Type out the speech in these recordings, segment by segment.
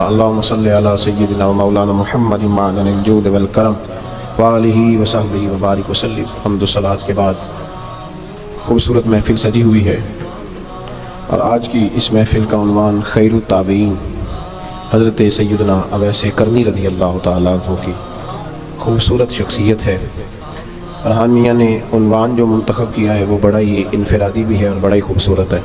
اللہم صلی علی سیدنا و مولانا محمد معدن الجود والکرم وآلہ وصحبہ وبارک وسلم۔ حمد و صلاۃ کے بعد خوبصورت محفل سجی ہوئی ہے، اور آج کی اس محفل کا عنوان خیر التابعین حضرت سیدنا اویس کرنی رضی اللہ تعالیٰ عنہ کی خوبصورت شخصیت ہے۔ فرحان میاں نے عنوان جو منتخب کیا ہے وہ بڑا ہی انفرادی بھی ہے اور بڑا ہی خوبصورت ہے۔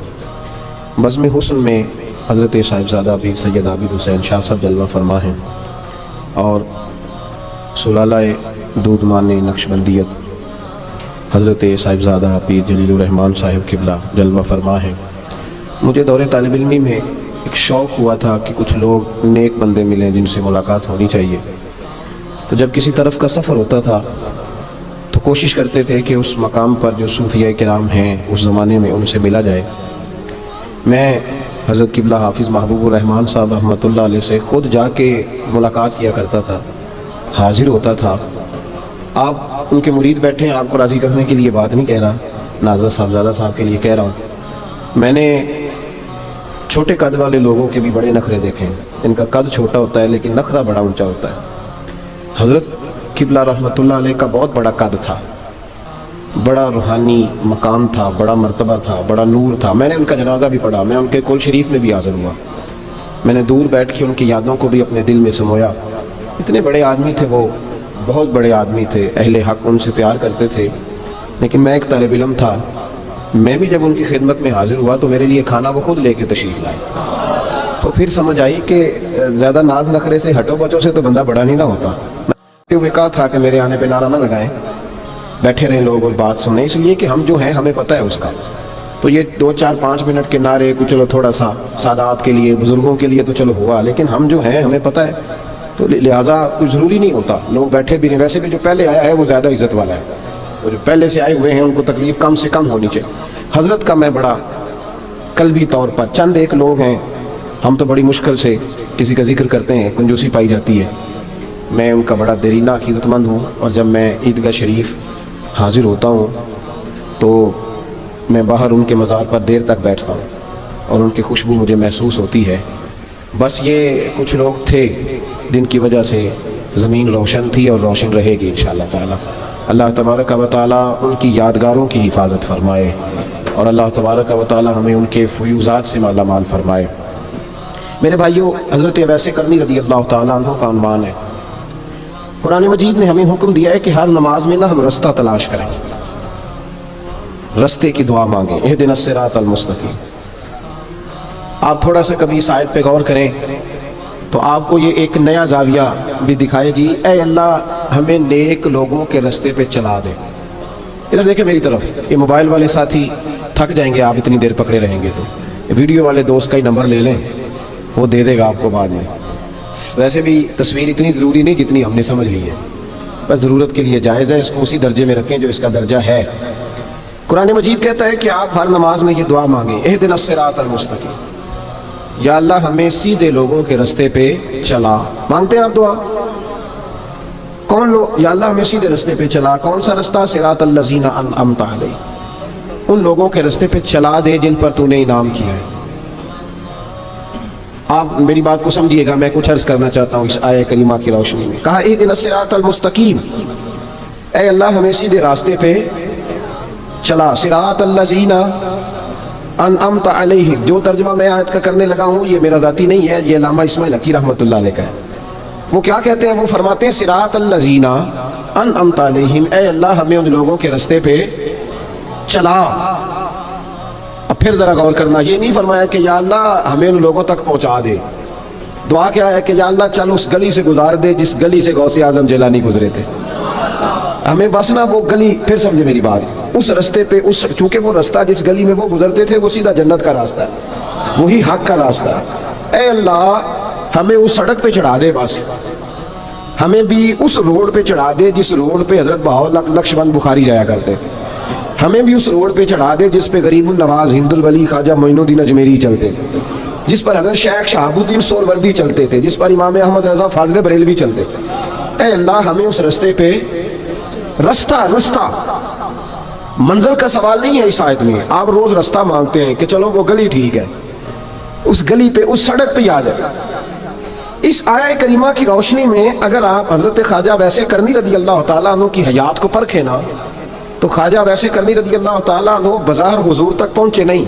بزم حسن میں حضرت صاحبزادہ پیر سید عابد حسین شاہ صاحب جلوہ فرما ہیں، اور سلالہ دودمان نقشبندیت حضرت صاحبزادہ پیر جلیل الرحمن صاحب قبلہ جلوہ فرما ہیں۔ مجھے دور طالب علمی میں ایک شوق ہوا تھا کہ کچھ لوگ نیک بندے ملیں جن سے ملاقات ہونی چاہیے، تو جب کسی طرف کا سفر ہوتا تھا تو کوشش کرتے تھے کہ اس مقام پر جو صوفیاء کرام ہیں اس زمانے میں ان سے ملا جائے۔ میں حضرت قبلہ حافظ محبوب الرحمن صاحب رحمۃ اللہ علیہ سے خود جا کے ملاقات کیا کرتا تھا، حاضر ہوتا تھا۔ آپ ان کے مرید بیٹھے ہیں، آپ کو راضی کرنے کے لیے بات نہیں کہہ رہا، نازر صاحبزادہ صاحب کے لیے کہہ رہا ہوں۔ میں نے چھوٹے قد والے لوگوں کے بھی بڑے نخرے دیکھے ہیں، ان کا قد چھوٹا ہوتا ہے لیکن نخرہ بڑا اونچا ہوتا ہے۔ حضرت قبلہ رحمۃ اللہ علیہ کا بہت بڑا قد تھا، بڑا روحانی مقام تھا، بڑا مرتبہ تھا، بڑا نور تھا۔ میں نے ان کا جنازہ بھی پڑھا، میں ان کے کل شریف میں بھی حاضر ہوا، میں نے دور بیٹھ کے ان کی یادوں کو بھی اپنے دل میں سمویا۔ اتنے بڑے آدمی تھے وہ، بہت بڑے آدمی تھے، اہل حق ان سے پیار کرتے تھے، لیکن میں ایک طالب علم تھا۔ میں بھی جب ان کی خدمت میں حاضر ہوا تو میرے لیے کھانا وہ خود لے کے تشریف لائے، تو پھر سمجھ آئی کہ زیادہ ناز نخرے سے ہٹو بچوں سے تو بندہ بڑا نہیں نہ ہوتا۔ میں ہوئے کہا تھا کہ میرے آنے پہ نعرہ نہ لگائیں، بیٹھے رہیں لوگ اور بات سنیں، اس لیے کہ ہم جو ہیں ہمیں پتہ ہے اس کا۔ تو یہ 2-4-5 منٹ کے نعرے کو چلو تھوڑا سا سادات کے لیے، بزرگوں کے لیے تو چلو ہوا، لیکن ہم جو ہیں ہمیں پتہ ہے، تو لہٰذا کوئی ضروری نہیں ہوتا لوگ بیٹھے بھی نہیں۔ ویسے بھی جو پہلے آیا ہے وہ زیادہ عزت والا ہے، تو جو پہلے سے آئے ہوئے ہیں ان کو تکلیف کم سے کم ہونی چاہیے۔ حضرت کا میں بڑا قلبی طور پر، چند ایک لوگ ہیں، ہم تو بڑی مشکل سے کسی کا ذکر کرتے ہیں، کنجوسی پائی جاتی ہے۔ میں ان کا بڑا دیرینہ عقیدت مند ہوں، اور جب میں عیدگاہ شریف حاضر ہوتا ہوں تو میں باہر ان کے مزار پر دیر تک بیٹھتا ہوں، اور ان کی خوشبو مجھے محسوس ہوتی ہے۔ بس یہ کچھ لوگ تھے جن کی وجہ سے زمین روشن تھی اور روشن رہے گی انشاءاللہ تعالی۔ اللہ تبارک و تعالی ان کی یادگاروں کی حفاظت فرمائے، اور اللہ تبارک و تعالی ہمیں ان کے فیوزات سے مالا مال فرمائے۔ میرے بھائیوں، حضرت اویس کرنی رضی اللہ تعالیٰ عنہ کا عنوان ہے۔ قرآن مجید نے ہمیں حکم دیا ہے کہ ہر نماز میں نہ ہم رستہ تلاش کریں، رستے کی دعا مانگیں، اہدنا الصراط المستقیم۔ آپ تھوڑا سا کبھی اس آیت پہ غور کریں تو آپ کو یہ ایک نیا زاویہ بھی دکھائے گی۔ اے اللہ ہمیں نیک لوگوں کے رستے پہ چلا دے۔ ادھر دیکھیں میری طرف، یہ موبائل والے ساتھی تھک جائیں گے آپ اتنی دیر پکڑے رہیں گے، تو ویڈیو والے دوست کا ہی نمبر لے لیں، وہ دے دے گا آپ کو بعد میں۔ ویسے بھی تصویر اتنی ضروری نہیں جتنی ہم نے سمجھ لی ہے، بس ضرورت کے لیے جائز ہے، اس کو اسی درجے میں رکھیں جو اس کا درجہ ہے۔ قرآن مجید کہتا ہے کہ آپ ہر نماز میں یہ دعا مانگیں، اہدنا الصراط المستقیم، یا اللہ ہمیں سیدھے لوگوں کے رستے پہ چلا۔ مانگتے ہیں آپ دعا؟ کون لوگ؟ یا اللہ ہمیں سیدھے رستے پہ چلا۔ کون سا رستہ؟ صراط الذین انعمت علیہم، ان لوگوں کے رستے پہ چلا دے جن پر تو نے انعام کیا ہے۔ آپ میری بات کو سمجھیے گا، میں کچھ عرض کرنا چاہتا ہوں اس آیہ کریمہ کی روشنی میں۔ کہا اہدنا الصراط المستقیم، اے اللہ ہمیں سیدھے راستے پہ چلا۔ صراط الذین انعمت علیہم، جو ترجمہ میں آیت کا کرنے لگا ہوں یہ میرا ذاتی نہیں ہے، یہ علامہ اسماعیل حقی رحمۃ اللہ علیہ کا ہے۔ وہ کیا کہتے ہیں؟ وہ فرماتے ہیں صراط الذین انعمت علیہم، اے اللہ ہمیں ان لوگوں کے رستے پہ چلا۔ اب پھر ذرا غور کرنا، یہ نہیں فرمایا کہ یا اللہ ہمیں ان لوگوں تک پہنچا دے۔ دعا کیا ہے کہ یا اللہ چل اس گلی سے گزار دے جس گلی سے غوث اعظم جیلانی گزرے تھے، ہمیں بس نا وہ گلی، پھر سمجھے میری بات، اس رستے پہ، اس چونکہ وہ رستہ جس گلی میں وہ گزرتے تھے وہ سیدھا جنت کا راستہ ہے، وہی حق کا راستہ ہے۔ اے اللہ ہمیں اس سڑک پہ چڑھا دے، بس ہمیں بھی اس روڈ پہ چڑھا دے جس روڈ پہ حضرت بہاءاللہ نقشبند بخاری جایا کرتے، ہمیں بھی اس روڈ پہ چڑھا دے جس پہ غریب النواز ہند الولی خواجہ معین الدین اجمیری چلتے تھے، جس پر حضرت شیخ شہاب الدین سہروردی چلتے تھے، جس پر امام احمد رضا فاضل بریلوی چلتے تھے۔ اے اللہ ہمیں اس رستے پہ، رستہ منزل کا سوال نہیں ہے اس آیت میں، آپ روز رستہ مانگتے ہیں کہ چلو وہ گلی ٹھیک ہے، اس گلی پہ، اس سڑک پہ آ جائے۔ اس آیہ کریمہ کی روشنی میں اگر آپ حضرت خواجہ ویسے کرنی رضی اللہ تعالیٰ عنہ کی حیات کو پرکھیں نا، تو خواجہ ویسے کرنی رضی اللہ تعالیٰ عنہ بازار حضور تک پہنچے نہیں،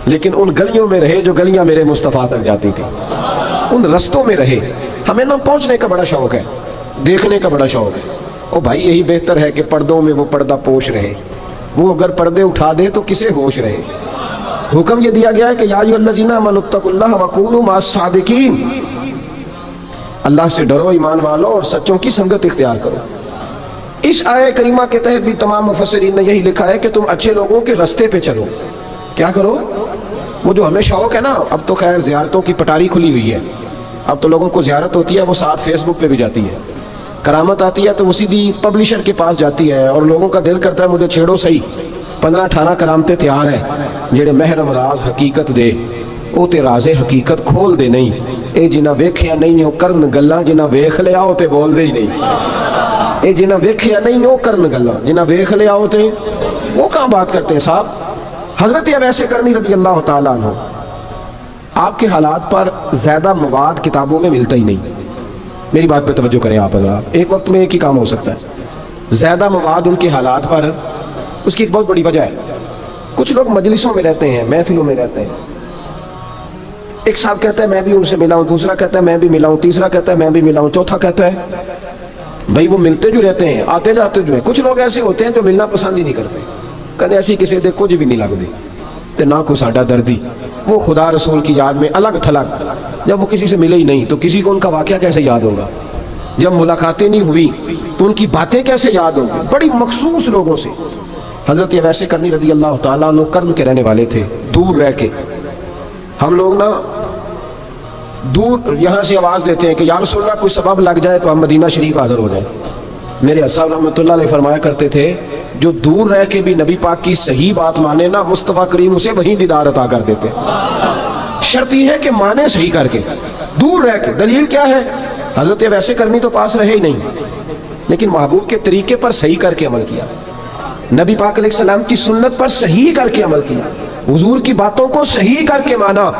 لیکن ان گلیوں میں رہے جو گلیاں میرے مصطفیٰ تک جاتی تھی، ان رستوں میں رہے۔ ہمیں نا پہنچنے کا بڑا شوق ہے، دیکھنے کا بڑا شوق ہے۔ او بھائی یہی بہتر ہے کہ پردوں میں وہ پردہ پوش رہے، وہ اگر پردے اٹھا دے تو کسے ہوش رہے۔ حکم یہ دیا گیا ہے کہ یا ایھا الذین آمنوا اتقوا اللہ وکونوا مع الصادقین، اللہ سے ڈرو ایمان والو اور سچوں کی سنگت اختیار کرو۔ اس آیہ کریمہ کے تحت بھی تمام مفسرین نے یہی لکھا ہے کہ تم اچھے لوگوں کے رستے پہ چلو۔ کیا کرو؟ وہ جو ہمیں شوق ہے نا، اب تو خیر زیارتوں کی پٹاری کھلی ہوئی ہے، اب تو لوگوں کو زیارت ہوتی ہے وہ ساتھ فیس بک پہ بھی جاتی ہے، کرامت آتی ہے تو وہ سیدھی پبلشر کے پاس جاتی ہے، اور لوگوں کا دل کرتا ہے مجھے چھیڑو صحیح، 15-18 کرامتیں تیار ہیں جڑے محرم راز حقیقت دے، او تے راز حقیقت کھول دے نہیں۔ اے جنہ ویکھیا نہیں او کرن گلاں، جنہ ویکھ لیا او تے بول دے ہی نہیں۔ اے جنہ ویکھیا نہیں او کرن گلاں، جنہ ویکھ لیا او تے وہ کہاں بات کرتے ہیں صاحب۔ حضرت ویسے کرنی رضی اللہ تعالیٰ عنہ، آپ کے حالات پر زیادہ مواد کتابوں میں ملتا ہی نہیں۔ میری بات پہ توجہ کریں آپ حضرات، ایک وقت میں ایک ہی کام ہو سکتا ہے۔ زیادہ مواد ان کے حالات پر، اس کی ایک بہت بڑی وجہ ہے۔ کچھ لوگ مجلسوں میں رہتے ہیں، محفلوں میں رہتے ہیں، ایک صاحب کہتا ہے میں بھی ان سے ملا ہوں، دوسرا کہتا ہے میں بھی ملا ہوں، تیسرا کہتا ہے میں بھی ملا ہوں، چوتھا کہتا ہے بھائی وہ ملتے جو رہتے ہیں، آتے جاتے جو ہیں۔ کچھ لوگ ایسے ہوتے ہیں جو ملنا پسند ہی نہیں کرتے، کہتے ایسی کسی دے کچھ بھی نہیں لگ دے تے نہ کو ساڈا دردی، وہ خدا رسول کی یاد میں الگ تھلگ۔ جب وہ کسی سے ملے ہی نہیں تو کسی کو ان کا واقعہ کیسے یاد ہوگا؟ جب ملاقاتیں نہیں ہوئی تو ان کی باتیں کیسے یاد ہوں گی؟ بڑی مخصوص لوگوں سے۔ حضرت ویسے کرنی رضی اللہ تعالیٰ عنہ کرن کے رہنے والے تھے، دور رہ کے۔ ہم لوگ نا دور یہاں سے آواز دیتے ہیں کہ یا رسول اللہ کوئی سبب لگ جائے تو ہم مدینہ شریف حاضر ہو جائیں۔ میرے اصحاب رحمۃ اللہ علیہ فرمایا کرتے تھے جو دور رہ کے بھی نبی پاک کی صحیح بات مانے نا، مصطفیٰ کریم اسے وہیں دیدار عطا کر دیتے۔ شرط یہ ہے کہ مانے صحیح کر کے، دور رہ کے۔ دلیل کیا ہے؟ حضرت ویسے کرنی تو پاس رہے ہی نہیں، لیکن محبوب کے طریقے پر صحیح کر کے عمل کیا، نبی پاک علیہ السلام کی سنت پر صحیح کر کے عمل کیا، حضور کی باتوں کو صحیح کر کے مانا۔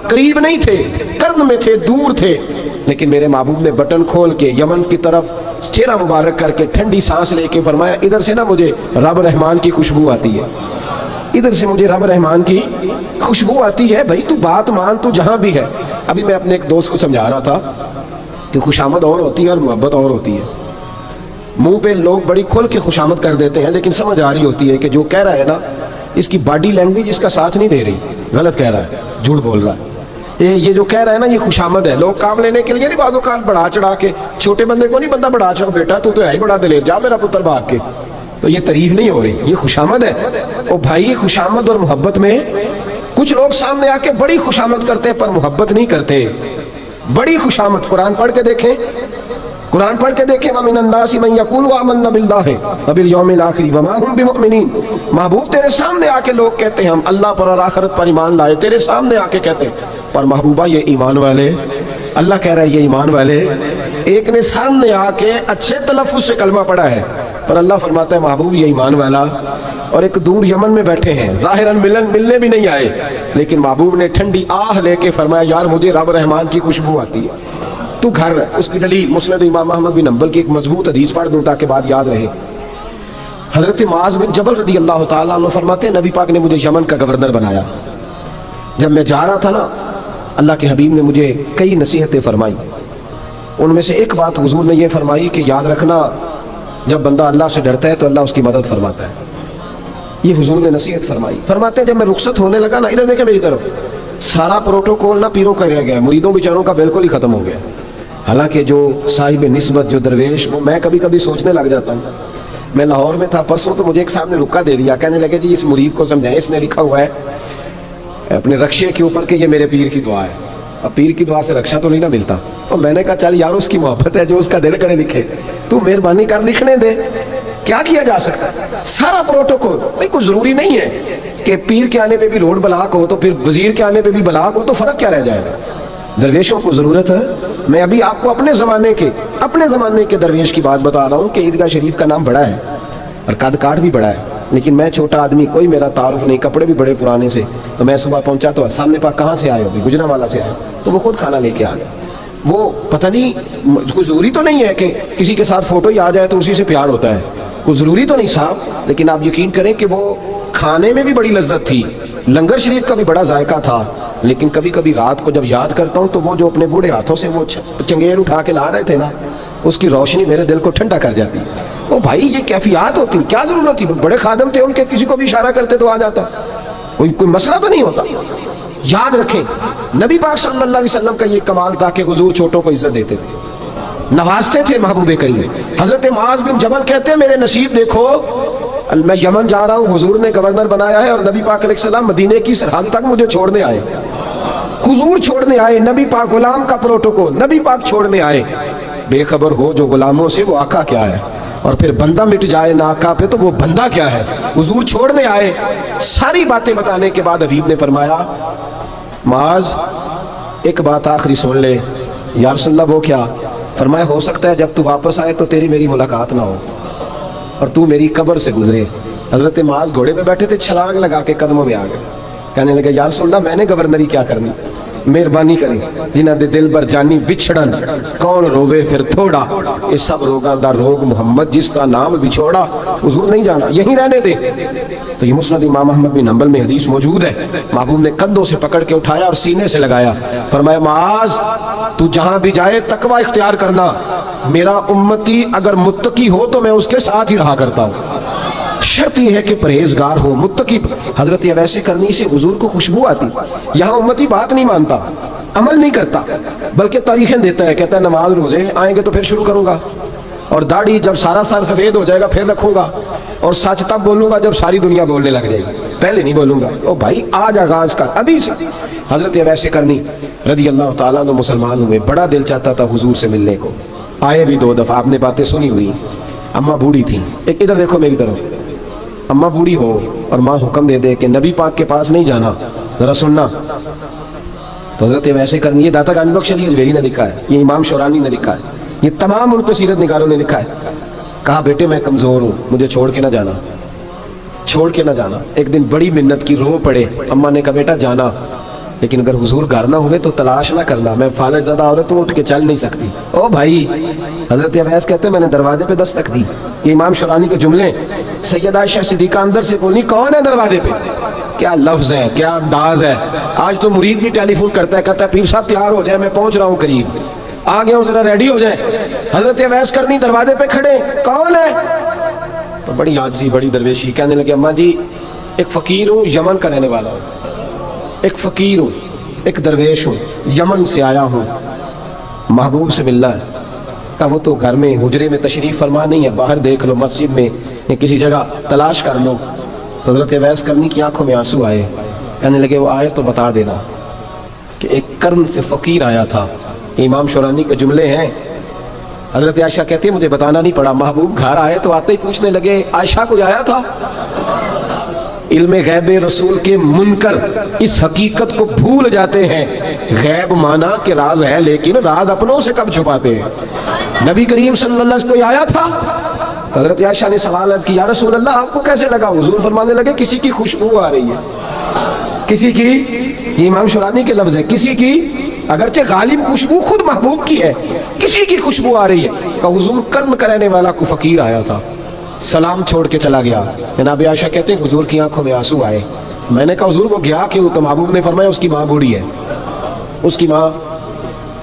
قریب نہیں تھے، قرن میں تھے، دور تھے، لیکن میرے محبوب نے بٹن کھول کے یمن کی طرف چہرہ مبارک کر کے ٹھنڈی سانس لے کے فرمایا ادھر سے نا مجھے رب رحمان کی خوشبو آتی ہے، ادھر سے مجھے رب رحمان کی خوشبو آتی ہے۔ بھائی تو بات مان، تو جہاں بھی ہے۔ ابھی میں اپنے ایک دوست کو سمجھا رہا تھا کہ خوشامد اور ہوتی ہے اور محبت اور ہوتی ہے۔ منہ پہ لوگ بڑی کھل کے خوشامد کر دیتے ہیں، لیکن سمجھ آ رہی ہوتی ہے کہ جو کہہ رہا ہے نا اس کی باڈی لینگویج اس کا ساتھ نہیں دے رہی، غلط کہہ رہا ہے، جھوٹ بول رہا ہے۔ یہ جو کہہ رہا ہے نا یہ خوشامد ہے۔ لوگ کام لینے کے لیے نہیں بعض اوقات بڑھا چڑھا کے، چھوٹے بندے کو نہیں بندہ بڑھا چڑھا، بیٹا تو ہے ہی بڑا دلیر، جا میرا پتر بھاگ کے، تو یہ تعریف نہیں ہو رہی، یہ خوشامد ہے۔ او بھائی خوشامد اور محبت میں کچھ لوگ سامنے آ کے بڑی خوشامد کرتے ہیں پر محبت نہیں کرتے۔ بڑی خوشامد قرآن پڑھ کے دیکھیں، قرآن پڑھ کے دیکھیں وَمِنَ النَّاسِ مَن يَقُولُ آمَنَّا بِاللَّهِ وَبِالْيَوْمِ الْآخِرِ وَمَا هُمْ بِمُؤْمِنِينَ۔ محبوب تیرے سامنے آ کے لوگ کہتے ہیں ہم اللہ پر اور آخرت پر ایمان لائے، تیرے سامنے آ کے کہتے ہیں، پر محبوبہ یہ ایمان والے، اللہ کہہ رہا ہے یہ ایمان والے۔ ایک نے سامنے آ کے اچھے تلفظ سے کلمہ پڑھا ہے، پر اللہ فرماتا ہے محبوب یہ ایمان والا۔ اور ایک دور یمن میں بیٹھے ہیں، ظاہراً ملنے بھی نہیں آئے، لیکن محبوب نے ٹھنڈی آہ لے کے فرمایا یار مجھے رب رحمان کی خوشبو آتی ہے، تو گھر۔ اس کی دلیل مسند امام احمد بن حنبل کی ایک مضبوط حدیث پڑھ دوں تاکہ بات یاد رہے۔ حضرت معاذ بن جبل رضی اللہ تعالیٰ عنہ فرماتے ہیں نبی پاک نے مجھے یمن کا گورنر بنایا۔ جب میں جا رہا تھا نا اللہ کے حبیب نے مجھے کئی نصیحتیں فرمائی، ان میں سے ایک بات حضور نے یہ فرمائی کہ یاد رکھنا جب بندہ اللہ سے ڈرتا ہے تو اللہ اس کی مدد فرماتا ہے۔ یہ حضور نے نصیحت فرمائی۔ فرماتے ہیں جب میں رخصت ہونے لگا نا، ادھر دیکھیں میری طرف، سارا پروٹوکول نہ پیروں کا رہ گیا، مریدوں بیچاروں کا بالکل ہی ختم ہو گیا۔ حالانکہ جو صاحب نسبت، جو درویش، وہ میں کبھی کبھی سوچنے لگ جاتا ہوں۔ میں لاہور میں تھا پرسوں، تو مجھے ایک صاحب نے رکا دے دیا، کہنے لگے جی اس مرید کو سمجھائیں، اس نے لکھا ہوا ہے اپنے رکشے کے اوپر کہ یہ میرے پیر کی دعا ہے۔ اب پیر کی دعا سے رکشہ تو نہیں نہ ملتا، اور میں نے کہا چل یار اس کی محبت ہے، جو اس کا دل کرے لکھے، تو مہربانی کر لکھنے دے، کیا کیا جا سکتا ہے؟ سارا پروٹوکول۔ بھائی کوئی ضروری نہیں ہے کہ پیر کے آنے پہ بھی روڈ بلاک ہو تو پھر وزیر کے آنے پہ بھی بلاک ہو، تو فرق کیا رہ جائے گا؟ درویشوں کو ضرورت ہے۔ میں ابھی آپ کو اپنے زمانے کے درویش کی بات بتا رہا ہوں کہ عیدگاہ شریف کا نام بڑا ہے اور قد کاٹ بھی بڑا ہے، لیکن میں چھوٹا آدمی، کوئی میرا تعارف نہیں، کپڑے بھی بڑے پرانے سے، تو میں صبح پہنچا تو سامنے پاک کہاں سے آئے ہو؟ گجرا والا سے آئے، تو وہ خود کھانا لے کے آ گئے۔ وہ پتہ نہیں، کوئی ضروری تو نہیں ہے کہ کسی کے ساتھ فوٹو ہی آ جائے تو اسی سے پیار ہوتا ہے، کوئی ضروری تو نہیں صاحب، لیکن آپ یقین کریں کہ وہ کھانے میں بھی بڑی لذت تھی، لنگر شریف کا بھی بڑا ذائقہ تھا، لیکن کبھی کبھی رات کو جب یاد کرتا ہوں تو وہ جو اپنے بوڑھے ہاتھوں سے وہ چنگیل اٹھا کے لا رہے تھے نا، اس کی روشنی میرے دل کو ٹھنڈا کر جاتی۔ او بھائی یہ کیفیات ہوتی، کیا ضرورت تھی؟ بڑے خادم تھے ان کے، کسی کو بھی اشارہ کرتے تو آ جاتا، کوئی مسئلہ تو نہیں ہوتا۔ یاد رکھیں نبی پاک صلی اللہ علیہ وسلم کا یہ کمال تھا کہ حضور چھوٹوں کو عزت دیتے تھے، نوازتے تھے محبوب کریم۔ حضرت معاذ بن جبل کہتے ہیں میرے نصیب دیکھو، میں یمن جا رہا ہوں، حضور نے گورنر بنایا ہے اور نبی پاک علیہ السلام مدینے کی سرحد تک مجھے چھوڑنے آئے، حضور چھوڑنے آئے، نبی پاک غلام کا پروٹوکول، نبی پاک چھوڑنے آئے۔ بے خبر ہو جو غلاموں سے وہ آقا کیا ہے، اور پھر بندہ مٹ جائے نا آقا پہ تو وہ بندہ کیا ہے۔ حضور چھوڑنے آئے، ساری باتیں بتانے کے بعد حبیب نے فرمایا معاذ ایک بات آخری سن لے۔ یا رسول اللہ وہ کیا؟ فرمایا ہو سکتا ہے جب تو واپس آئے تو تیری میری ملاقات نہ ہو اور تو میری قبر سے گزرے۔ حضرت معاذ گھوڑے پہ بیٹھے تھے، چھلانگ لگا کے قدموں میں آ گئے، کہنے لگے یا رسول اللہ میں نے گورنری کیا کرنی، مہربانی کریں، جنہ دے دل بر جانی بچھڑن کون روے پھر تھوڑا، یہ سب روگاں دا روگ محمد جس کا نام بچھوڑا۔ حضور نہیں جانا، یہیں رہنے دے۔ تو یہ مسند امام احمد بن حنبل میں حدیث موجود ہے، محبوب نے کندھوں سے پکڑ کے اٹھایا اور سینے سے لگایا، فرمایا معاذ تو جہاں بھی جائے تقوی اختیار کرنا، میرا امتی اگر متقی ہو تو میں اس کے ساتھ ہی رہا کرتا ہوں، شرط یہ ہے کہ پرہیزگار ہو، متقی۔ حضرت ویسے کرنی سے حضور کو خوشبو آتی، یہاں امتی بات نہیں مانتا، عمل نہیں کرتا، بلکہ تاریخیں دیتا ہے، کہتا ہے نماز روزے آئیں گے تو پھر شروع کروں گا، اور داڑھی جب سارا سر سفید ہو جائے گا پھر رکھوں گا، اور سچ تب بولوں گا جب ساری دنیا بولنے لگ جائے گی، پہلے نہیں بولوں گا۔ او بھائی آج آغاز کا ابھی سے۔ حضرت ویسے کرنی رضی اللہ تعالیٰ عنہ مسلمان ہوئے، بڑا دل چاہتا تھا حضور سے ملنے کو، آئے بھی 2 دفعہ، آپ نے باتیں سنی ہوئی، اماں بوڑھی تھیں، ایک ادھر دیکھو میری طرف، اماں بوڑھی ہو اور ماں حکم دے دے کہ نبی پاک کے پاس نہیں جانا، ذرا سننا، تو حضرت ویسے کرنی، یہ داتا گانج بخش علی اجویری نے لکھا ہے، یہ امام شورانی نے لکھا ہے، یہ تمام ان کے سیرت نگاروں نے لکھا ہے۔ کہا بیٹے میں کمزور ہوں، مجھے چھوڑ کے نہ جانا، چھوڑ کے نہ جانا۔ ایک دن بڑی منت کی، رو پڑے، اماں نے کہا بیٹا جانا، لیکن اگر حضور گھر نہ ہوئے تو تلاش نہ کرنا، میں فالج زدہ عورت ہوں، اٹھ کے چل نہیں سکتی۔ او بھائی حضرت اویس کہتے ہیں میں نے دروازے پہ دستک دی، یہ امام شورانی کے جملے، سیدہ عائشہ صدیقہ اندر سے بولی کون ہے دروازے پہ؟ کیا لفظ ہے، کیا انداز ہے۔ آج تو مرید بھی ٹیلی فون کرتا ہے، کہتا ہے پیر صاحب تیار ہو جائے، میں پہنچ رہا ہوں قریب، آ گیا ہوں، ذرا ریڈی ہو جائے۔ حضرت اویس کرنی دروازے پہ کھڑے، کون ہے؟ تو بڑی عاجزی، بڑی درویشی، کہنے لگے اماں جی ایک فقیر ہوں، یمن کا رہنے والا ہوں، ایک فقیر ہوں، ایک درویش ہوں، یمن سے آیا ہوں، محبوب سے ملنا ہے۔ کہا وہ تو گھر میں حجرے میں تشریف فرما نہیں ہے، باہر دیکھ لو، مسجد میں یا کسی جگہ تلاش کر لو۔ تو حضرت اویس کرنی کی آنکھوں میں آنسو آئے، کہنے لگے وہ آئے تو بتا دینا کہ ایک قرن سے فقیر آیا تھا، امام شورانی کے جملے ہیں۔ حضرت عائشہ کہتی ہے مجھے بتانا نہیں پڑا، محبوب گھر آئے تو آتے ہی پوچھنے لگے عائشہ کوئی آیا تھا؟ علم غیب رسول کے منکر اس حقیقت کو بھول جاتے ہیں، غیب مانا کہ راز ہے لیکن راز اپنوں سے کب چھپاتے ہیں۔ نبی کریم صلی اللہ علیہ وسلم کوئی آیا تھا؟ حضرت عائشہ نے سوال کی یا رسول اللہ آپ کو کیسے لگا؟ حضور فرمانے لگے کسی کی خوشبو آ رہی ہے، کسی کی، یہ امام شورانی کے لفظ ہے، کسی کی، اگرچہ غالب خوشبو خود محبوب کی ہے، کسی کی خوشبو آ رہی ہے۔ کہ حضور کرم کرانے والا کو فقیر آیا تھا، سلام چھوڑ کے چلا گیا۔ جناب عائشہ کہتے ہیں حضور کی آنکھوں میں آنسو آئے، میں نے کہا حضور وہ گیا کیوں؟ تو محبوب نے فرمایا اس کی ماں بوڑھی ہے، اس کی ماں۔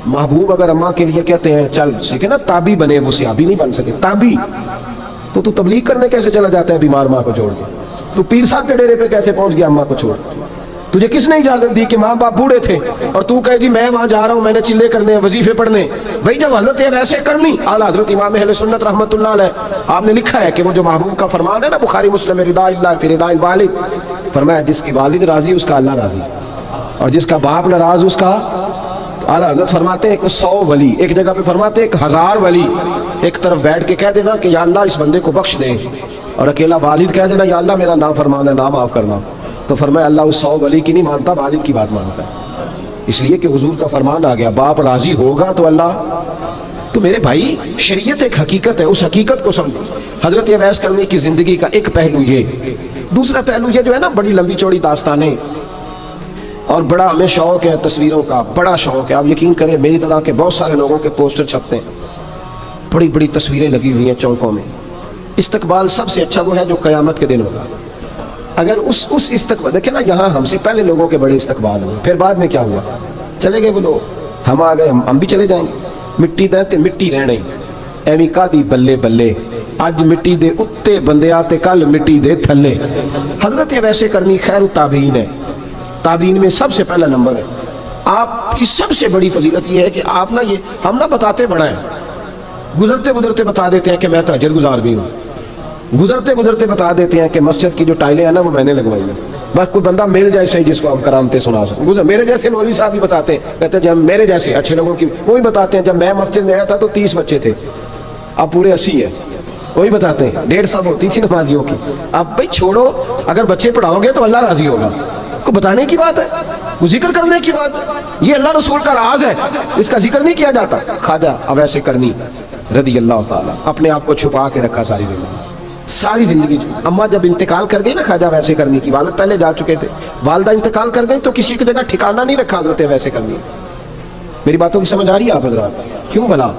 محبوب اگر اماں کے لیے کہتے ہیں چل سیکھے نا تابی بنے، وہ صحابی نہیں بن سکے، تابی، تو تبلیغ کرنے کیسے چلا جاتا ہے بیمار ماں کو چھوڑ کے؟ تو پیر صاحب کے ڈیرے پہ کیسے پہنچ گیا اماں کو چھوڑ؟ تجھے کس نے اجازت دی کہ ماں باپ بوڑھے تھے اور تو کہے جی میں وہاں جا رہا ہوں، میں نے چلے کرنے ہیں، وظیفے پڑھنے؟ بھائی جب حضرت ویسے کرنی، اعلیٰ حضرت امام اہل سنت رحمۃ اللہ علیہ، آپ نے لکھا ہے کہ وہ جو محبوب کا فرمان ہے نا بخاری مسلم، رضا اللہ فی رضا الوالد، فرمایا جس کی والد راضی اس کا اللہ راضی، اور جس کا باپ ناراض اس کا، اعلیٰ حضرت فرماتے ہیں کہ 100 ولی، ایک جگہ پہ فرماتے ہیں 1000 ولی ایک طرف بیٹھ کے کہہ دینا کہ یا اللہ اس بندے کو بخش دے، اور اکیلا والد کہہ دینا یا اللہ میرا نام فرمانا، نام معاف کرنا، تو فرمایا اللہ اس 100 ولی کی نہیں مانتا، والد کی بات مانتا ہے، اس لیے کہ حضور کا فرمان آ گیا باپ راضی ہوگا تو اللہ۔ تو میرے بھائی شریعت ایک حقیقت ہے، اس حقیقت کو سمجھو۔ حضرت اویس کرنی کی زندگی کا ایک پہلو یہ، دوسرا پہلو یہ جو ہے نا بڑی لمبی چوڑی داستانیں، اور بڑا ہمیں شوق ہے تصویروں کا، بڑا شوق ہے. آپ یقین کریں میری طرح کے بہت سارے لوگوں کے پوسٹر چھپتے ہیں، بڑی بڑی تصویریں لگی ہوئی ہیں چوکوں میں. استقبال سب سے اچھا وہ ہے جو قیامت کے دن ہوگا. اگر اس استقبال دیکھیں نا، یہاں ہم سے پہلے لوگوں کے بڑے استقبال ہوئے، پھر بعد میں کیا ہوا، چلے گئے وہ لوگ، ہم آ گئے، ہم بھی چلے جائیں گے. مٹی دے تے مٹی رہنے ایویں کا دی بلے بلے، اج مٹی دے اتے بندے آتے کل مٹی دے تھلے. حضرت ویسے کرنی خیر تابعین ہے، تابعین میں سب سے پہلا نمبر ہے. آپ کی سب سے بڑی فضیلت یہ ہے کہ آپ نا، یہ ہم نا بتاتے بڑا ہے، گزرتے گزرتے بتا دیتے ہیں کہ میں تہجد گزار بھی ہوں، گزرتے گزرتے بتا دیتے ہیں کہ مسجد کی جو ٹائلیں ہیں نا وہ میں نے لگوائی ہیں. بس کوئی بندہ مل جائے صحیح جس کو ہم کرامتے سنا سکیں. میرے جیسے مولوی صاحب بھی بتاتے ہیں، کہتے ہیں جب میرے جیسے اچھے لوگوں کی وہی بتاتے ہیں جب میں مسجد میں آیا تھا تو 30 بچے تھے، اب پورے 80 ہے. وہی بتاتے ہیں 150 ہوتی تھی نمازیوں کی. اب بھائی چھوڑو، اگر بچے پڑھاؤ گے تو اللہ راضی ہوگا. کو بتانے کی بات ہے، وہ ذکر کرنے کی بات ہے. یہ اللہ رسول کا راز ہے، اس کا ذکر نہیں کیا جاتا. خواجہ اویس کرنی رضی اللہ تعالیٰ اپنے آپ کو چھپا کے رکھا ساری زندگی. اماں جب انتقال کر گئی نا خواجہ ویسے کرنی کی، والد پہلے جا چکے تھے، والدہ انتقال کر گئی تو کسی کی جگہ ٹھکانہ نہیں رکھا حضرت ویسے کرنی. میری باتوں کی سمجھ آ رہی ہے آپ حضرات؟ کیوں بھلا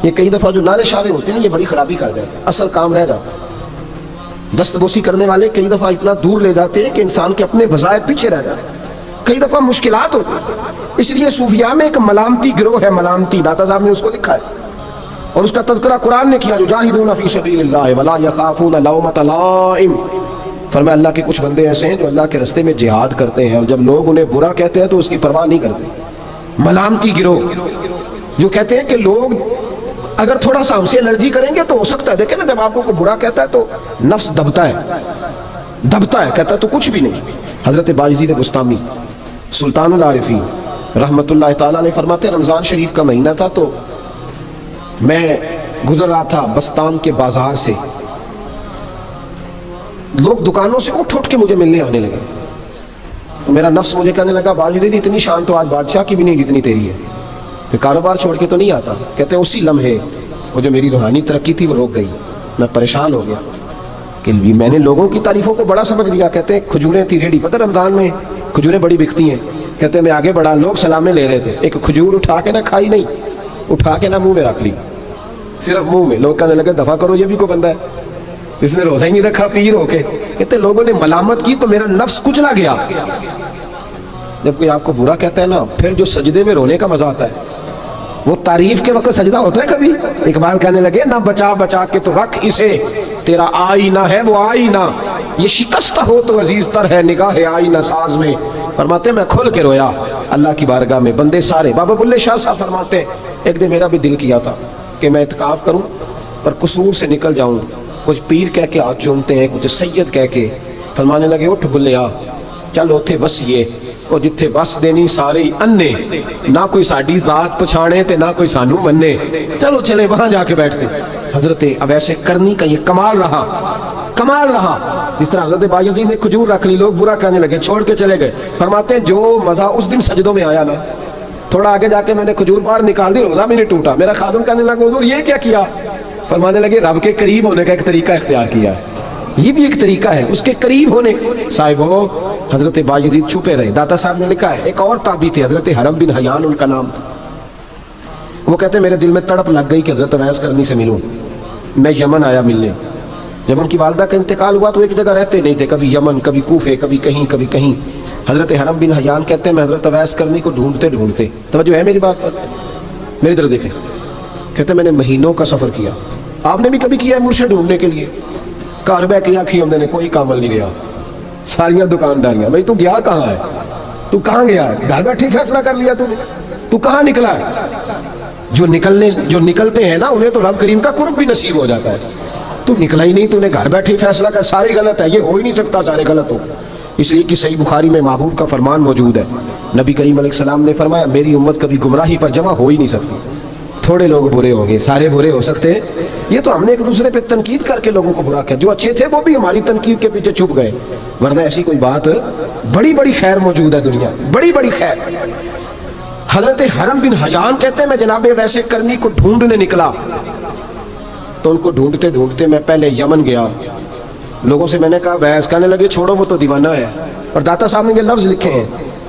یہ کئی دفعہ جو نعرے شعرے ہوتے ہیں یہ بڑی خرابی کر جاتے ہیں، اصل کام رہ جاتا. دست بوسی کرنے والے کئی دفعہ اتنا دور لے جاتے ہیں کہ انسان کے اپنے وظائف پیچھے رہ جاتے ہیں، کئی دفعہ مشکلات ہوتی ہیں. اس لیے صوفیاء میں ایک ملامتی گروہ ہے، ملامتی، داتا صاحب نے اس کو لکھا ہے اور اس کا تذکرہ قرآن نے کیا، جو جاہدون فی سبیل اللہ ولا یخافون لومۃ لائم. فرمایا اللہ کے کچھ بندے ایسے ہیں جو اللہ کے راستے میں جہاد کرتے ہیں اور جب لوگ انہیں برا کہتے ہیں تو اس کی پرواہ نہیں کرتے. ملامتی گروہ جو کہتے ہیں کہ لوگ اگر تھوڑا سا ہم سے الرجی کریں گے تو ہو سکتا ہے، دیکھیں نا جب آپ کو کوئی برا کہتا ہے تو نفس دبتا ہے، کہتا ہے تو کچھ بھی نہیں. حضرت بایزید بستامی سلطان العارفین رحمت اللہ تعالیٰ نے فرماتے رمضان شریف کا مہینہ تھا تو میں گزر رہا تھا بستان کے بازار سے، لوگ دکانوں سے اٹھ کے مجھے ملنے آنے لگے. تو میرا نفس مجھے کہنے لگا بایزید اتنی شان تو آج بادشاہ کی بھی نہیں جتنی تیری ہے، پھر کاروبار چھوڑ کے تو نہیں آتا. کہتے ہیں اسی لمحے وہ جو میری روحانی ترقی تھی وہ روک گئی، میں پریشان ہو گیا کہ میں نے لوگوں کی تعریفوں کو بڑا سمجھ لیا. کہتے ہیں کھجوریں تھی ریڈی، پتہ رمضان میں کھجوریں بڑی بکتی ہیں. کہتے ہیں میں آگے بڑھا، لوگ سلامیں لے رہے تھے، ایک کھجور اٹھا کے نہ کھائی نہیں، اٹھا کے نہ منہ میں رکھ لی، صرف منہ میں. لوگ کہنے لگے دفعہ کرو، یہ بھی کوئی بندہ ہے جس نے روزہ ہی نہیں رکھا پیر ہو کے. کہتے ہیں لوگوں نے ملامت کی تو میرا نفس کچلا گیا. جب کوئی آپ کو برا کہتا ہے نا، پھر جو سجدے میں رونے کا مزہ آتا ہے وہ تعریف کے وقت سجدہ ہوتا ہے کبھی. اقبال کہنے لگے نہ بچا بچا کے تو رکھ اسے، تیرا آئینہ ہے وہ آئینہ، یہ شکستہ ہو تو عزیز تر ہے نگاہ آئینہ ساز میں. فرماتے میں کھل کے رویا اللہ کی بارگاہ میں. بندے سارے، بابا بلے شاہ صاحب فرماتے ایک دن میرا بھی دل کیا تھا کہ میں اعتکاف کروں پر قصور سے نکل جاؤں. کچھ پیر کہہ کے ہاتھ چومتے ہیں، کچھ سید کہہ کے. فرمانے لگے اٹھ بلیا چل اوتھے وسیے اور جتھے بس دینی سارے انے، نہ کوئی ساڈی ذات پچھانے تے نہ کوئی سانو مننے، چلو چلے وہاں جا کے بیٹھتے. حضرت اویس کرنی کا یہ کمال رہا. جس طرح حضرت بایزید نے کھجور رکھ لی، لوگ برا کہنے لگے، چھوڑ کے چلے گئے. فرماتے ہیں جو مزہ اس دن سجدوں میں آیا نا، تھوڑا آگے جا کے میں نے کھجور باہر نکال دی، روزہ بھی نہیں ٹوٹا. میرا خادم کہنے لگا حضور یہ کیا کیا؟ فرمانے لگے رب کے قریب ہونے کا ایک طریقہ اختیار کیا ہے، یہ بھی ایک طریقہ ہے اس کے قریب ہونے. صاحب حضرت بایزید چھپے رہے. داتا صاحب نے لکھا ہے ایک اور تابعی تھے حضرت حرم بن حیان ان کا نام تھا. وہ کہتے ہیں میرے دل میں تڑپ لگ گئی کہ حضرت اویس کرنی سے ملوں. میں یمن آیا ملنے. جب ان کی والدہ کا انتقال ہوا تو ایک جگہ رہتے نہیں تھے، کبھی یمن، کبھی کوفے، کبھی کہیں. حضرت حرم بن حیان کہتے ہیں میں حضرت اویس کرنی کو ڈھونڈتے توجہ ہے میری بات پر، میری طرف دیکھیں. کہتے ہیں میں نے مہینوں کا سفر کیا. آپ نے بھی کبھی کیا ہے مرشد ڈھونڈنے کے لیے؟ گھر بہ کے آنکھی ہم نے کوئی کامل نہیں گیا، ساریاں دکانداریاں. بھائی تو گیا کہاں ہے؟ تو کہاں گیا ہے؟ گھر بیٹھے فیصلہ کر لیا تو کہاں نکلا ہے؟ جو نکلتے ہیں نا انہیں تو رب کریم کا قرب بھی نصیب ہو جاتا ہے. تو نکلا ہی نہیں، تو نے گھر بیٹھے فیصلہ کر، سارے غلط ہے، یہ ہو ہی نہیں سکتا سارے غلط ہو. اس لیے کہ صحیح بخاری میں محبوب کا فرمان موجود ہے. نبی کریم علیہ السلام نے فرمایا میری امت کبھی گمراہی پر جمع ہو ہی نہیں سکتی. تھوڑے لوگ برے ہوں گے، سارے برے ہو سکتے ہیں. یہ تو ہم نے ایک دوسرے پہ تنقید کر کے لوگوں کو برا کیا. جو اچھے تھے وہ بھی ہماری تنقید کے پیچھے چھپ گئے، ورنہ ایسی کوئی بات، بڑی خیر موجود ہے دنیا، بڑی خیر. حضرت حرم بن حیان کہتے ہیں میں جناب ویسے کرنی کو ڈھونڈنے نکلا تو ان کو ڈھونڈتے میں پہلے یمن گیا. لوگوں سے میں نے کہا ویس، کہنے لگے چھوڑو وہ تو دیوانہ ہے. اور داتا صاحب نے یہ لفظ لکھے ہیں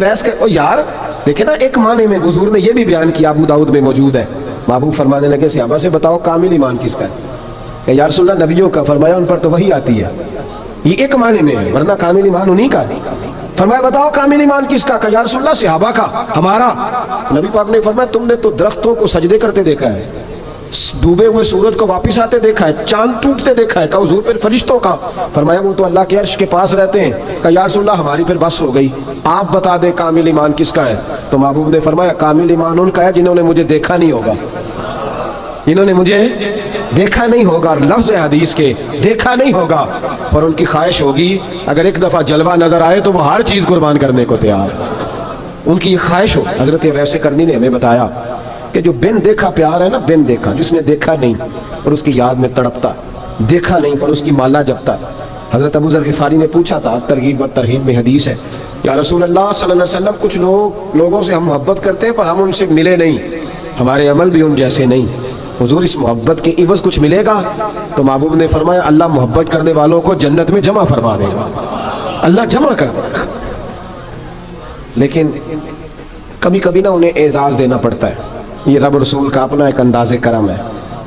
ویس کہ یار دیکھیں نا، ایک معنی میں حضور نے یہ بھی بیان کیا، ابو داؤد میں موجود ہے، محبوب فرمانے لگے صحابہ سے بتاؤ کامل ایمان کس کا ہے؟ کہ یا رسول اللہ نبیوں کا، فرمایا ان پر تو وہی آتی ہے، یہ ایک معنی میں ہے، ورنہ کامل ایمان انہی کا ہے۔ فرمایا بتاؤ کامل ایمان کس کا؟ کہ یا رسول اللہ صحابہ کا، ہمارا۔ نبی پاک نے فرمایا تم نے تو درختوں کو سجدے کرتے دیکھا ہے، ڈوبے ہوئے سورج کو واپس آتے دیکھا ہے، چاند ٹوٹتے دیکھا ہے، کہ حضور پھر فرشتوں کا؟ فرمایا وہ تو اللہ کے عرش کے پاس رہتے ہیں۔ کہ یا رسول اللہ ہماری پھر بس ہو گئی، آپ بتا دیں کامل ایمان کس کا ہے؟ تو محبوب نے فرمایا کامل ایمان ان کا ہے جنہوں نے مجھے دیکھا نہیں ہوگا، جنہوں نے مجھے دیکھا نہیں ہوگا، لفظ حدیث کے دیکھا نہیں ہوگا، پر ان کی خواہش ہوگی اگر ایک دفعہ جلوہ نظر آئے تو وہ ہر چیز قربان کرنے کو تیار، ان کی یہ خواہش ہو۔ حضرت ویسے کرنی نے ہمیں بتایا کہ جو بن دیکھا پیار ہے نا، بن دیکھا، جس نے دیکھا نہیں اور اس کی یاد میں تڑپتا، دیکھا نہیں پر اس کی مالا جپتا۔ حضرت ابو ذر غفاری نے پوچھا تھا، ترغیب و ترہیب میں حدیث ہے، یا رسول اللہ صلی اللہ علیہ وسلم کچھ لوگوں سے ہم محبت کرتے ہیں پر ہم ان سے ملے نہیں، ہمارے عمل بھی ان جیسے نہیں، حضور اس محبت کے عوض کچھ ملے گا؟ تو محبوب نے فرمایا اللہ محبت کرنے والوں کو جنت میں جمع فرما دے گا، اللہ جمع کر دے گا، لیکن کبھی کبھی نا انہیں اعزاز دینا پڑتا ہے۔ یہ رب رسول کا اپنا ایک انداز کرم ہے،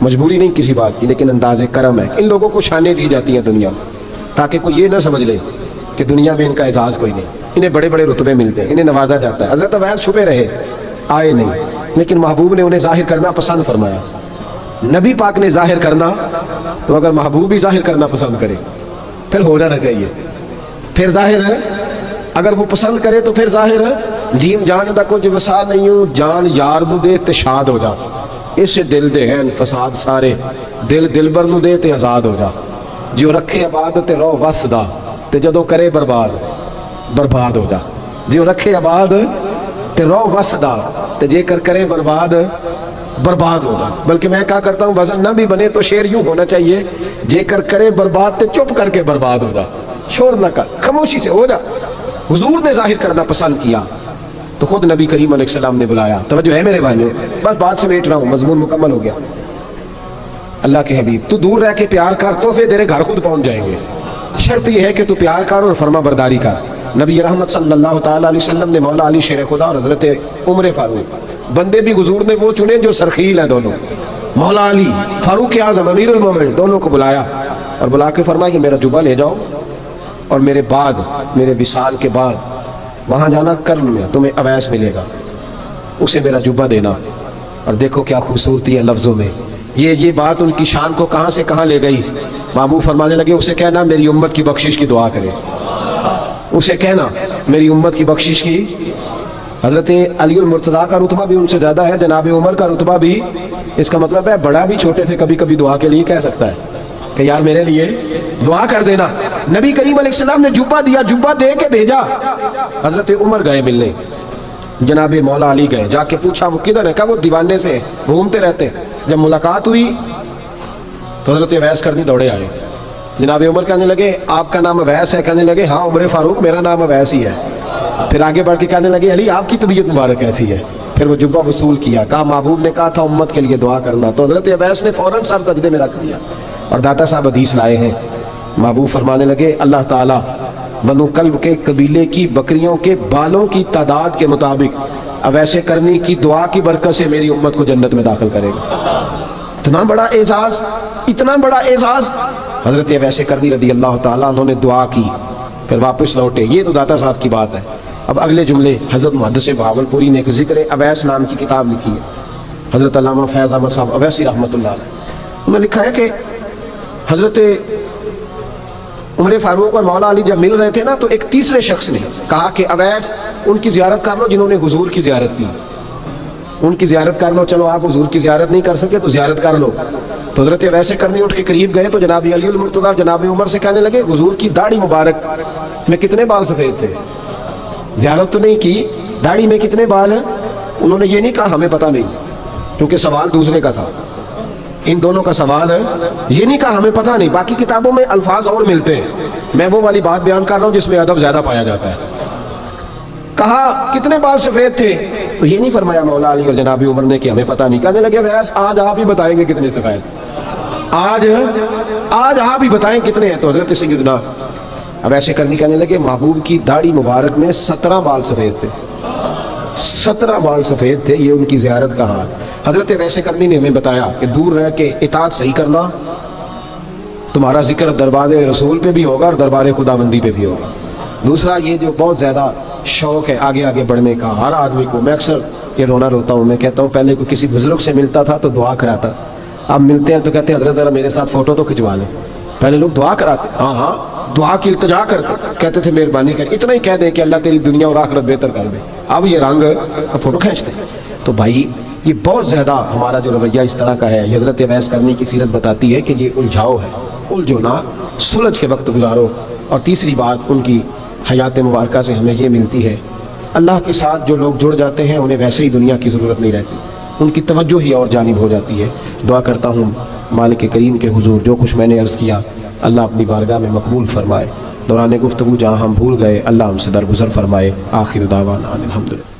مجبوری نہیں کسی بات کی، لیکن انداز کرم ہے۔ ان لوگوں کو شانیں دی جاتی ہیں دنیا میں تاکہ کوئی یہ نہ سمجھ لے کہ دنیا میں ان کا اعزاز کوئی نہیں، انہیں بڑے بڑے رتبے ملتے ہیں، انہیں نوازا جاتا ہے۔ حضرت ویس چھپے رہے، آئے نہیں، لیکن محبوب نے انہیں ظاہر کرنا پسند فرمایا۔ نبی پاک نے ظاہر کرنا، تو اگر محبوب بھی ظاہر کرنا پسند کرے پھر ہو جانا چاہیے، پھر ظاہر ہے، اگر وہ پسند کرے تو پھر ظاہر ہے۔ جیم جان دا کچھ وسا نہیں ہوں، جان یار نو دے تے شاد ہو جا، اس دل دے ہیں فساد سارے، دل دلبر نو دے تے آزاد ہو جا، جو رکھے آباد تے رو وس دا، تے جدو کرے برباد برباد ہو جا، جو رکھے آباد تے رو وس دا، تے جے کر کرے برباد برباد ہوگا۔ بلکہ میں کہا کرتا ہوں وزن نہ بھی بنے تو شعر یوں ہونا چاہیے، جے کر کرے برباد تے چپ کر کے برباد ہو جا، شور نہ کر، خاموشی سے ہو جا۔ حضور نے ظاہر کرنا پسند کیا تو خود نبی کریم علیہ السلام نے بلایا۔ توجہ ہے میرے بھائیوں، بس بات سمیٹ رہا ہوں، مضمون مکمل ہو گیا۔ اللہ کے حبیب تو دور رہ کے پیار کر، تحفے تیرے گھر خود پہنچ جائیں گے، شرط یہ ہے کہ تو پیار کر اور فرما برداری کر۔ نبی رحمت صلی اللہ تعالیٰ علیہ وسلم نے مولا علی شیر خدا اور حضرت عمر فاروق، بندے بھی حضور نے وہ چنے جو سرخیل ہیں دونوں، مولا علی فاروق اعظم امیر المومنین، دونوں کو بلایا اور بلا کے فرمایا کہ میرا جبہ لے جاؤ اور میرے بعد، میرے وصال کے بعد وہاں جانا کرن میں تمہیں اویس ملے گا، اسے میرا جبہ دینا۔ اور دیکھو کیا خوبصورتی ہے لفظوں میں، یہ بات ان کی شان کو کہاں سے کہاں لے گئی۔ محبوب فرمانے لگے اسے کہنا میری امت کی بخشش کی دعا کرے، اسے کہنا میری امت کی بخشش کی۔ حضرت علی المرتضیٰ کا رتبہ بھی ان سے زیادہ ہے، جناب عمر کا رتبہ بھی، اس کا مطلب ہے بڑا بھی چھوٹے سے کبھی کبھی دعا کے لیے کہہ سکتا ہے کہ یار میرے لیے دعا کر دینا۔ نبی کریم علیہ السلام نے جبہ دیا، جبہ دے کے بھیجا۔ حضرت عمر گئے ملنے، جناب مولا علی گئے، جا کے پوچھا وہ کدھر ہے، کہا وہ دیوانے سے گھومتے رہتے۔ جب ملاقات ہوئی تو حضرت ویس کرنی دوڑے آئے، جناب عمر کہنے لگے آپ کا نام ویس ہے؟ کہنے لگے ہاں عمر فاروق میرا نام ویس ہی ہے۔ پھر آگے بڑھ کے کہنے لگے علی آپ کی طبیعت مبارک کیسی ہے؟ پھر وہ جبہ وصول کیا، کہا محبوب نے کہا تھا امت کے لیے دعا کرنا، تو حضرت ویس نے فوراً سر سجدے میں رکھ دیا۔ اور داتا صاحب حدیث لائے ہیں، محبوب فرمانے لگے اللہ تعالیٰ بنو کلب کے قبیلے کی بکریوں کے بالوں کی تعداد کے مطابق اویسے کرنی کی دعا کی برکت سے میری امت کو جنت میں داخل کرے گا۔ اتنا بڑا اعزاز، اتنا بڑا اعزاز۔ حضرت اویسے کرنی رضی اللہ تعالیٰ انہوں نے دعا کی، پھر واپس لوٹے۔ یہ تو داتا صاحب کی بات ہے۔ اب اگلے جملے حضرت محدث بہاولپوری نے ایک ذکر اویس نام کی کتاب لکھی ہے، حضرت علامہ فیض احمد صاحب اویسی رحمۃ اللہ علیہ، انہوں نے لکھا ہے کہ حضرت عمر فاروق اور مولا علی جب مل رہے تھے نا تو ایک تیسرے شخص نے کہا کہ اویس ان کی زیارت کر لو جنہوں نے حضور کی زیارت کی، ان کی زیارت کر لو، چلو آپ حضور کی زیارت نہیں کر سکے تو زیارت کر لو۔ تو حضرت اویس کرنی اٹھ کے قریب گئے تو جناب علی المرتضیٰ جناب عمر سے کہنے لگے حضور کی داڑھی مبارک میں کتنے بال سفید تھے؟ زیارت تو نہیں کی، داڑھی میں کتنے بال ہیں؟ انہوں نے یہ نہیں کہا ہمیں پتہ نہیں، کیونکہ سوال دوسرے کا تھا، ان دونوں کا سوال ہے، یہ نہیں کہا ہمیں پتہ نہیں۔ باقی کتابوں میں الفاظ اور ملتے ہیں، میں وہ والی بات بیان کر رہا ہوں جس میں ادب زیادہ پایا جاتا ہے۔ کہا کتنے بال سفید تھے؟ تو یہ نہیں فرمایا مولا علی اور جناب عمر نے کہ ہمیں پتہ نہیں، کہنے لگے ویس آج آپ ہی بتائیں گے کتنے سفید، آج آپ ہی بتائیں کتنے ہیں۔ تو حضرت سیدنا اب ایسے کرنی کہنے لگے محبوب کی داڑھی مبارک میں 17 بال سفید تھے، 17 بال سفید تھے، یہ ان کی زیارت کا حال۔ حضرت ویسے کرنی نے ہمیں بتایا کہ دور رہ کے اطاعت صحیح کرنا، تمہارا ذکر دربار رسول پہ بھی ہوگا اور دربار خدا بندی پہ بھی ہوگا۔ دوسرا یہ جو بہت زیادہ شوق ہے آگے آگے بڑھنے کا ہر آدمی کو، میں اکثر یہ رونا روتا ہوں، میں کہتا ہوں پہلے کوئی کسی بزرگ سے ملتا تھا تو دعا کراتا تھا، اب ملتے ہیں تو کہتے ہیں حضرت ذرا میرے ساتھ فوٹو تو کھنچوا لیں۔ پہلے لوگ دعا کراتے، ہاں ہاں دعا کی التجا کرتے، کہتے تھے مہربانی کر، اتنا ہی کہہ دیں کہ اللہ تیری دنیا اور آخرت بہتر کر دے، اب یہ رنگ فوٹو کھینچتے۔ تو بھائی یہ بہت زیادہ ہمارا جو رویہ اس طرح کا ہے، حضرت ویس کرنی کی سیرت بتاتی ہے کہ یہ الجھاؤ ہے، الجھو نہ، سلجھ کے وقت گزارو۔ اور تیسری بات ان کی حیات مبارکہ سے ہمیں یہ ملتی ہے، اللہ کے ساتھ جو لوگ جڑ جاتے ہیں انہیں ویسے ہی دنیا کی ضرورت نہیں رہتی، ان کی توجہ ہی اور جانب ہو جاتی ہے۔ دعا کرتا ہوں مالک کریم کے حضور جو کچھ میں نے عرض کیا اللہ اپنی بارگاہ میں مقبول فرمائے، دوران گفتگو جہاں ہم بھول گئے اللہ ہم سے درگزر فرمائے۔ آخر دعوانا الحمدللہ۔